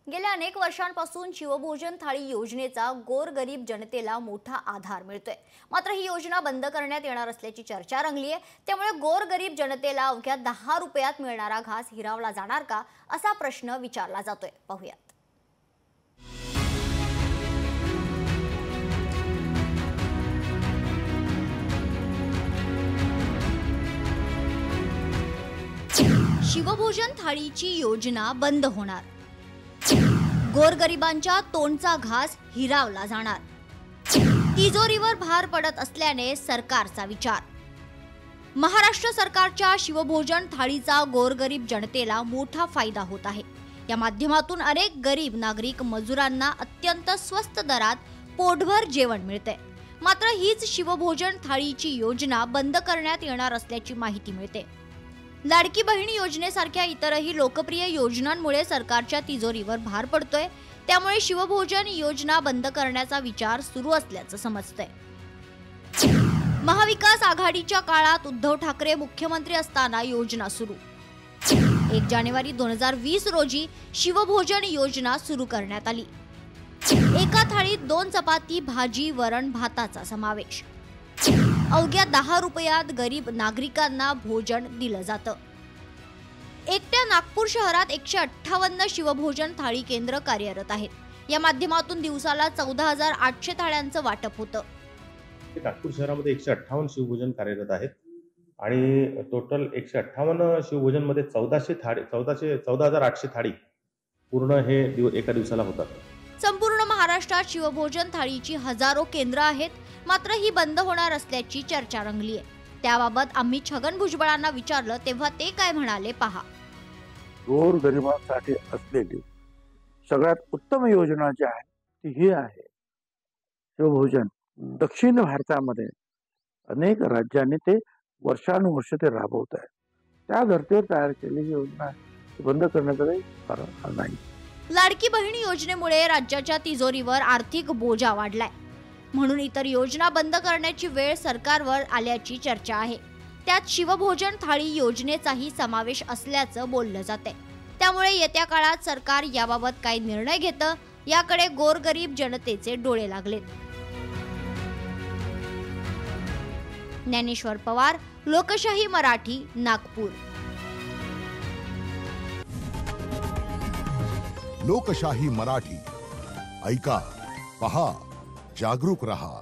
गेल्या अनेक वर्षांपासून शिवभोजन थाळी योजनेचा गोरगरीब जनतेला मोठा आधार मिळतोय। मात्र ही योजना बंद करण्यात येणार असल्याची चर्चा रंगली आहे। त्यामुळे गोरगरीब जनतेला अवघ्या 10 रुपयात मिळणारा घास हिरावला जाणार का असा प्रश्न विचारला जातोय। पाहूयात। शिवभोजन थाळीची योजना बंद होणार, गोरगरिबांच्या तोंडचा घास हिरावला जाणार, तिजोरीवर भार पडत असल्याने सरकारचा विचार। महाराष्ट्र सरकारच्या शिवभोजन थाळीचा गोरगरीब जनतेला मोठा फायदा होत आहे। या माध्यमातून अनेक गरीब नागरिक मजुरांना अत्यंत स्वस्त दरात पोटभर जेवण मिळते। मात्र हीच शिवभोजन थाळीची योजना बंद करण्यात येणार असल्याची माहिती मिळते। लाडकी बहीण योजनेसारख्या इतरही लोकप्रिय योजनांमुळे सरकारच्या तिजोरीवर भार पडतोय। त्यामुळे शिवभोजन योजना बंद करण्याचा विचार सुरू असल्याचं समजतंय। महाविकास आघाडीच्या काळात उद्धव ठाकरे मुख्यमंत्री असताना योजना सुरू। 1 जानेवारी 2020 रोजी शिवभोजन योजना सुरू करण्यात आली। एका थाळीत 2 चपाती, भाजी, वरण, भाताचा समावेश। अवघ्या 10 रुपयात गरीब नागरिकांना भोजन दिलं जातं। एकट्या नागपूर शहरात 158 शिवभोजन थाळी केंद्र कार्यरत आहेत। या माध्यमातून दिवसाला 14,800 थाळ्यांचं वाटप होतं। नागपूर शहरामध्ये 158 शिवभोजन कार्यरत आहेत आणि टोटल 158 शिवभोजन मध्ये 14,800 थाळी पूर्ण हे एका दिवसाला होतात। संपूर्ण महाराष्ट्रात शिवभोजन थाळीची हजारो केंद्र आहेत। मात्र ही बंद होणार असल्याची चर्चा रंगली आहे। त्याबाबत आम्ही छगन भुजबळांना विचारलं तेव्हा ते काय म्हणाले पहा। गोरगरिबांसाठी असलेली सगळ्यात उत्तम योजना जी आहे ती ही आहे शिवभोजन। दक्षिण भारतामध्ये अनेक राज्यांनी ते वर्षानुवर्ष ते राबवत आहेत। त्या धर्तीवर तयार केलेली योजना बंद करण्याचं काही कारण नाही। लाडकी बहीण योजनेमुळे राज्याच्या तिजोरीवर आर्थिक बोजा वाढलाय, म्हणून इतर योजना बंद करण्याची वेळ सरकारवर आल्याची चर्चा आहे। त्यात शिवभोजन थाळी योजनेचाही समावेश असल्याचं बोललं जाते। त्यामुळे येत्या काळात सरकार याबाबत काय निर्णय घेतं याकडे गोरगरीब जनतेचे डोळे लागलेत। ज्ञानेश्वर पवार, लोकशाही मराठी, नागपूर। लोकशाही मराठी ऐका, पहा, जागरूक रहा।